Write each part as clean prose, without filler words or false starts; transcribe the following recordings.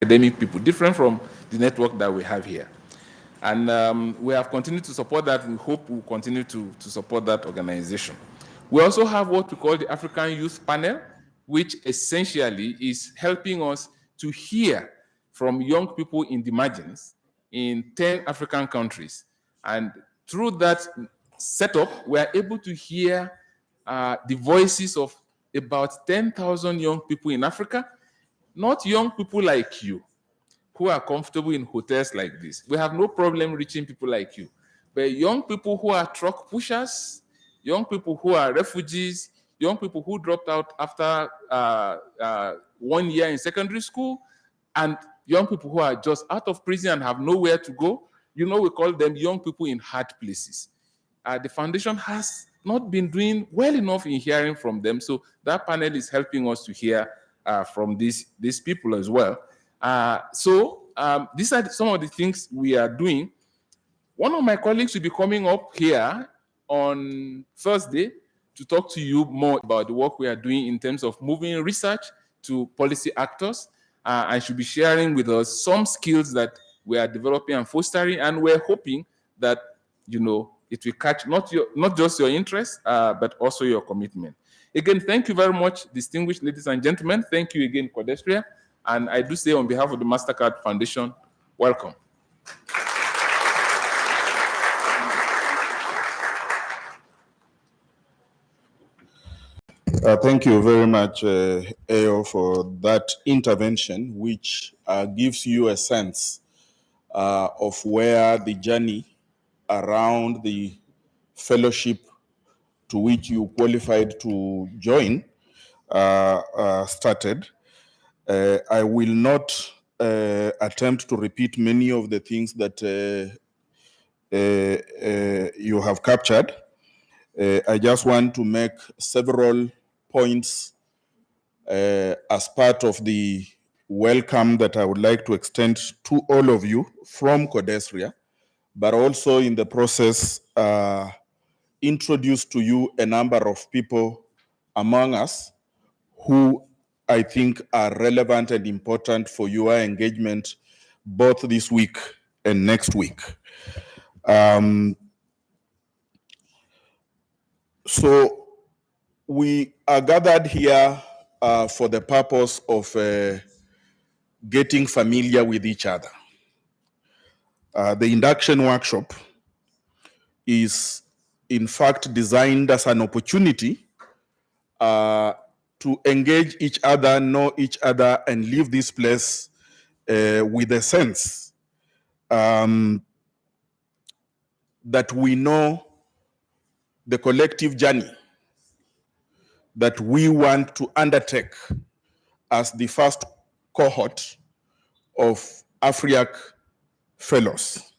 academic people, different from the network that we have here. And we have continued to support that. We hope we'll continue to support that organization. We also have what we call the African Youth Panel, which essentially is helping us to hear from young people in the margins in 10 African countries. And through that setup, we are able to hear the voices of about 10,000 young people in Africa, not young people like you, who are comfortable in hotels like this. We have no problem reaching people like you. But young people who are truck pushers, young people who are refugees, young people who dropped out after 1 year in secondary school, and young people who are just out of prison and have nowhere to go, we call them young people in hard places. The foundation has not been doing well enough in hearing from them, so that panel is helping us to hear from these people as well. These are some of the things we are doing. One of my colleagues will be coming up here on Thursday to talk to you more about the work we are doing in terms of moving research to policy actors, and she'll be sharing with us some skills that we are developing and fostering, and we're hoping that it will catch not just your interest, but also your commitment. Again, thank you very much, distinguished ladies and gentlemen. Thank you again, Codestria. And I do say on behalf of the MasterCard Foundation, welcome. Thank you very much, Ayo, for that intervention, which gives you a sense of where the journey around the fellowship to which you qualified to join started. I will not attempt to repeat many of the things that you have captured. I just want to make several points as part of the welcome that I would like to extend to all of you from Codesria, but also in the process introduce to you a number of people among us who I think are relevant and important for your engagement both this week and next week. So we are gathered here for the purpose of getting familiar with each other. The induction workshop is in fact designed as an opportunity to engage each other, know each other, and leave this place with a sense that we know the collective journey that we want to undertake as the first cohort of AFRIAK fellows.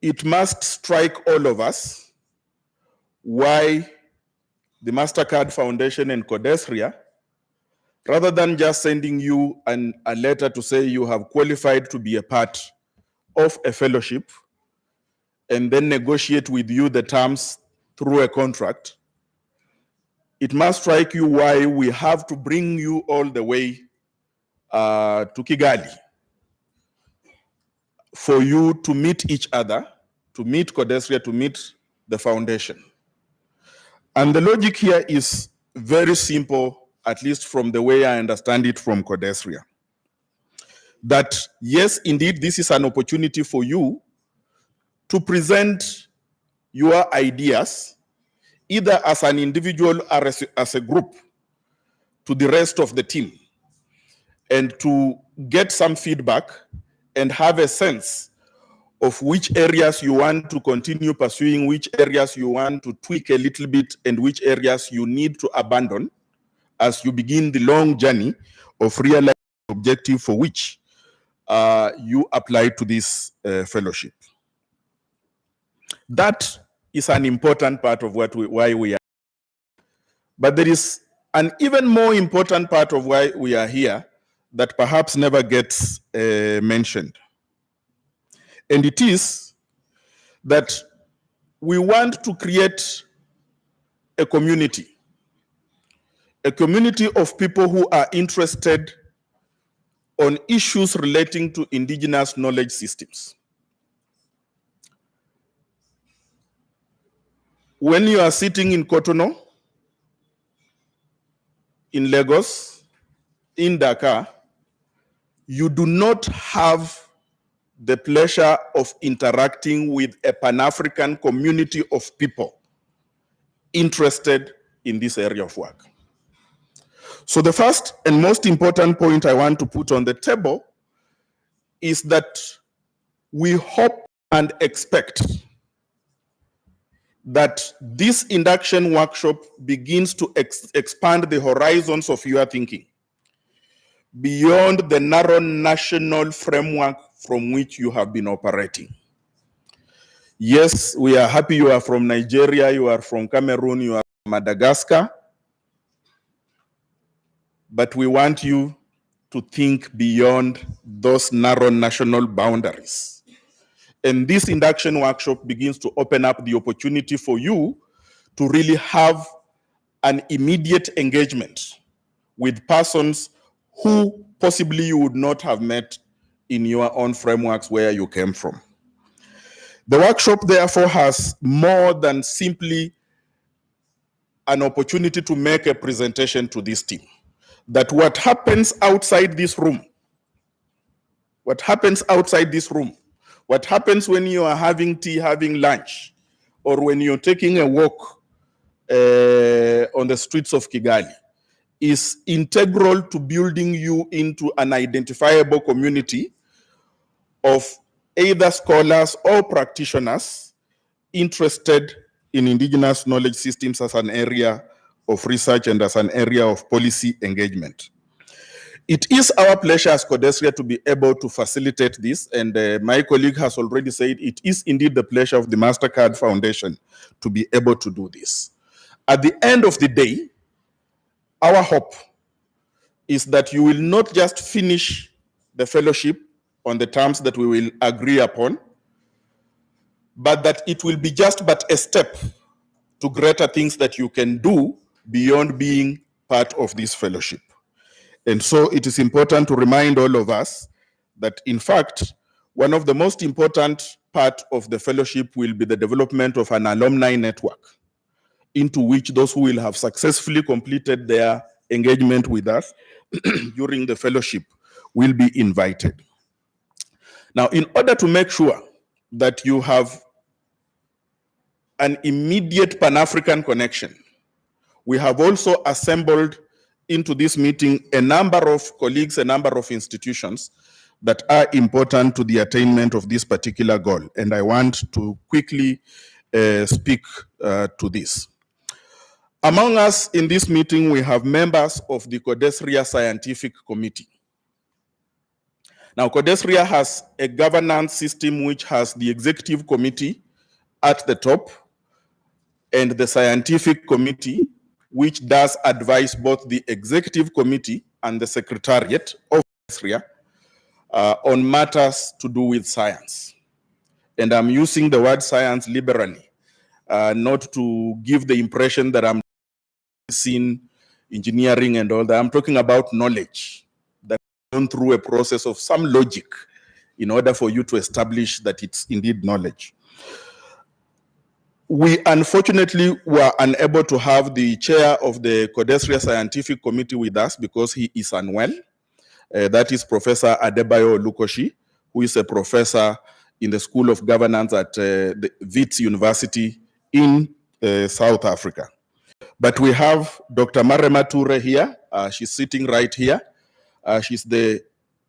It must strike all of us why the MasterCard Foundation and Codesria, rather than just sending you a letter to say you have qualified to be a part of a fellowship and then negotiate with you the terms through a contract, it must strike you why we have to bring you all the way to Kigali for you to meet each other, to meet Codesria, to meet the foundation. And the logic here is very simple, at least from the way I understand it from Codesria. That yes, indeed, this is an opportunity for you to present your ideas, either as an individual or as a group, to the rest of the team, and to get some feedback and have a sense of which areas you want to continue pursuing, which areas you want to tweak a little bit, and which areas you need to abandon as you begin the long journey of realizing the objective for which you apply to this fellowship. That is an important part of why we are. But there is an even more important part of why we are here that perhaps never gets mentioned. And it is that we want to create a community of people who are interested on issues relating to indigenous knowledge systems. When you are sitting in Cotonou, in Lagos, in Dakar, you do not have the pleasure of interacting with a Pan-African community of people interested in this area of work. So the first and most important point I want to put on the table is that we hope and expect that this induction workshop begins to expand the horizons of your thinking beyond the narrow national framework from which you have been operating. Yes, we are happy you are from Nigeria, you are from Cameroon, you are from Madagascar, but we want you to think beyond those narrow national boundaries. And this induction workshop begins to open up the opportunity for you to really have an immediate engagement with persons who possibly you would not have met in your own frameworks where you came from. The workshop, therefore, has more than simply an opportunity to make a presentation to this team. That what happens outside this room, what happens when you are having tea, having lunch, or when you're taking a walk on the streets of Kigali, is integral to building you into an identifiable community of either scholars or practitioners interested in indigenous knowledge systems as an area of research and as an area of policy engagement. It is our pleasure as CODESRIA to be able to facilitate this, and my colleague has already said it is indeed the pleasure of the MasterCard Foundation to be able to do this. At the end of the day, our hope is that you will not just finish the fellowship on the terms that we will agree upon, but that it will be just but a step to greater things that you can do beyond being part of this fellowship. And so it is important to remind all of us that, in fact, one of the most important part of the fellowship will be the development of an alumni network into which those who will have successfully completed their engagement with us during the fellowship will be invited. Now, in order to make sure that you have an immediate Pan-African connection, we have also assembled into this meeting a number of colleagues, a number of institutions that are important to the attainment of this particular goal. And I want to quickly speak to this. Among us in this meeting, we have members of the CODESRIA Scientific Committee. Now, CODESRIA has a governance system which has the executive committee at the top and the scientific committee, which does advise both the executive committee and the secretariat of CODESRIA on matters to do with science. And I'm using the word science liberally, not to give the impression that I'm seeing engineering and all that. I'm talking about knowledge that gone through a process of some logic in order for you to establish that it's indeed knowledge. We unfortunately were unable to have the chair of the CODESRIA Scientific Committee with us because he is unwell. That is Professor Adebayo Olukoshi, who is a professor in the School of Governance at the Wits University in South Africa. But we have Dr. Marema Ture here. She's sitting right here. She's the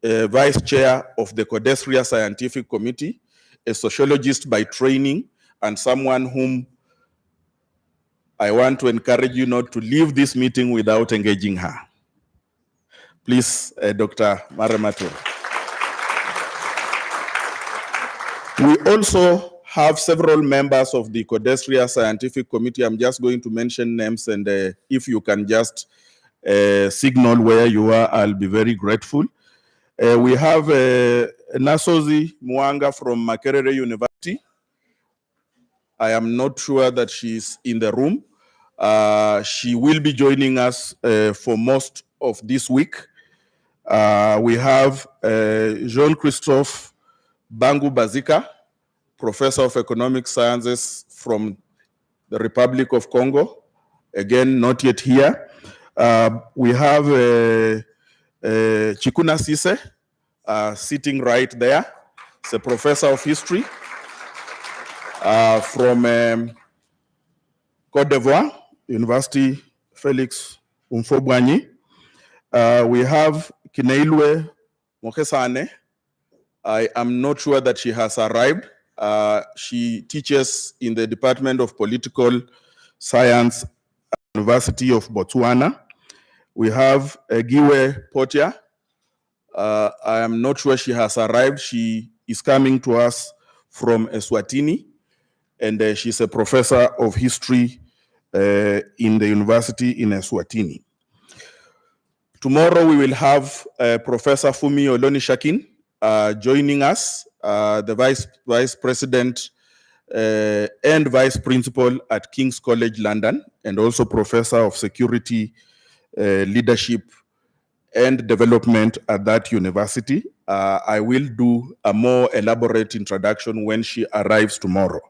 vice chair of the CODESRIA Scientific Committee, a sociologist by training, and someone whom I want to encourage you not to leave this meeting without engaging her. Please, Dr. Marema Ture. We also have several members of the CODESRIA Scientific Committee. I'm just going to mention names, and if you can just signal where you are, I'll be very grateful. We have Nasozi Mwanga from Makerere University. I am not sure that she's in the room. She will be joining us for most of this week. We have Jean-Christophe Bangu Bazika, Professor of Economic Sciences from the Republic of Congo. Again, not yet here. We have Chikuna Sise, sitting right there. He's a professor of history from Côte d'Ivoire, University Felix Umfobwanyi. We have Kineilwe Mokesane. I am not sure that she has arrived. She teaches in the Department of Political Science at the University of Botswana. We have Giwe Potia. I am not sure she has arrived. She is coming to us from Eswatini, and she's a professor of history in the university in Eswatini. Tomorrow we will have Professor Fumi Olonishakin joining us, the Vice President and Vice Principal at King's College London, and also Professor of Security Leadership and Development at that university. I will do a more elaborate introduction when she arrives tomorrow.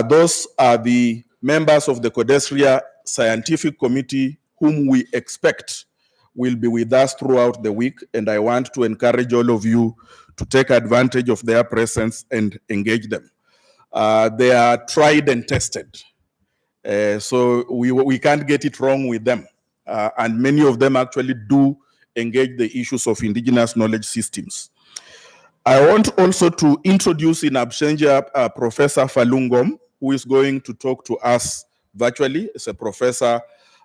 Those are the members of the Codesria Scientific Committee whom we expect will be with us throughout the week, and I want to encourage all of you to take advantage of their presence and engage them. They are tried and tested, so we can't get it wrong with them. And many of them actually do engage the issues of indigenous knowledge systems. I want also to introduce in absentia Professor Falungom, who is going to talk to us virtually. He's a professor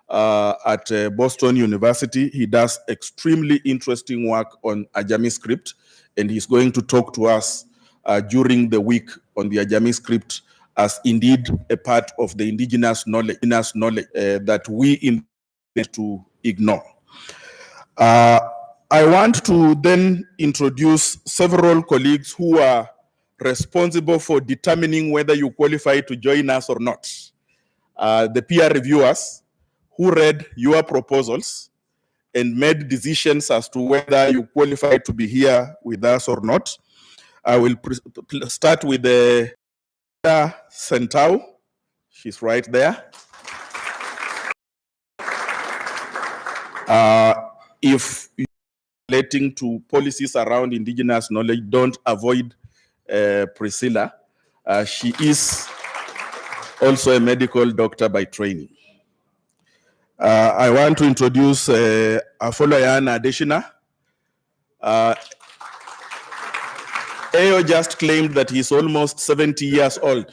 at Boston University. He does extremely interesting work on Ajami script, and he's going to talk to us during the week on the Ajami script as indeed a part of the indigenous knowledge that we intend to ignore. I want to then introduce several colleagues who are responsible for determining whether you qualify to join us or not. The peer reviewers who read your proposals and made decisions as to whether you qualify to be here with us or not. I will start with the Sentau. She's right there. If you're relating to policies around indigenous knowledge, don't avoid Priscilla. She is also a medical doctor by training. I want to introduce Afolayan Adeshina. Ayo just claimed that he's almost 70 years old.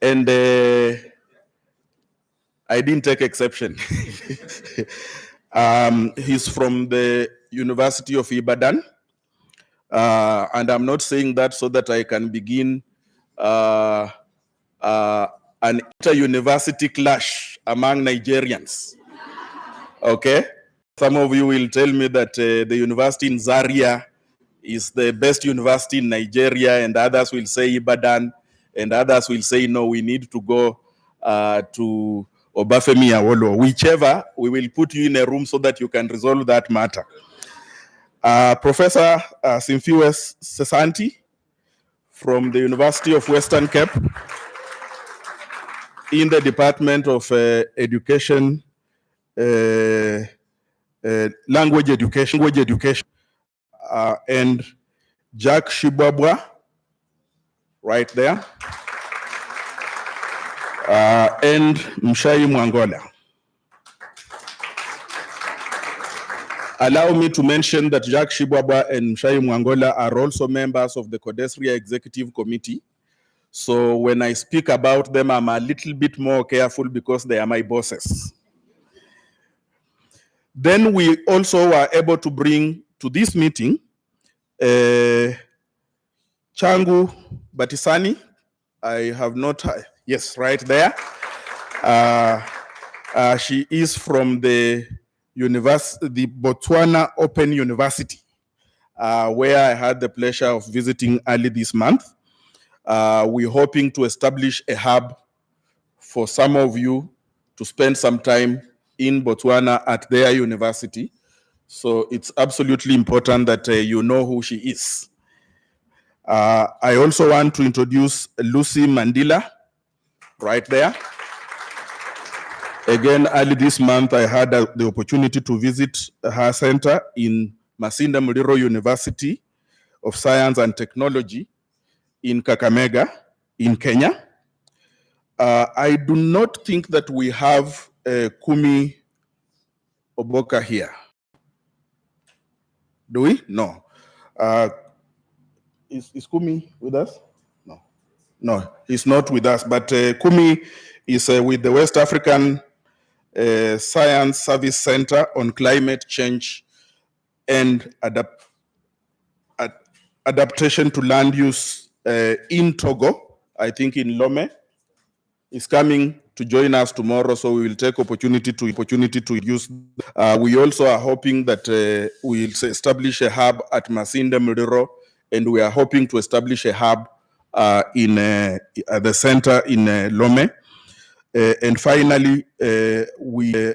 And I didn't take exception. He's from the University of Ibadan. And I'm not saying that so that I can begin an inter-university clash among Nigerians. Okay? Some of you will tell me that the university in Zaria is the best university in Nigeria, and others will say Ibadan, and others will say, no, we need to go to Obafemi Awolowo. Whichever, we will put you in a room so that you can resolve that matter. Professor Simfiwe Sesanti from the University of Western Cape in the Department of Education, Language Education, and Jack Shibwabwa, right there, and Mshai Mwangola. Allow me to mention that Jack Shibwabwa and Mshai Mwangola are also members of the Codesria Executive Committee. So when I speak about them, I'm a little bit more careful because they are my bosses. Then we also were able to bring to this meeting Changu Batisani. I have not, yes, right there. She is from the Botswana Open University, where I had the pleasure of visiting early this month. We're hoping to establish a hub for some of you to spend some time in Botswana at their university So it's absolutely important that you know who she is. I also want to introduce Lucy Mandila, right there. Again, early this month, I had the opportunity to visit her center in Masinda Muliro University of Science and Technology in Kakamega, in Kenya. I do not think that we have Kumi Oboka here. Do we? No. Is Kumi with us? No. No, he's not with us. But Kumi is with the West African Science Service Center on Climate Change and Adaptation to Land Use in Togo, I think in Lome. Is coming to join us tomorrow, so we will take opportunity to use. We also are hoping that we will establish a hub at Masinda Muliro, and we are hoping to establish a hub in the center in Lome. And finally, we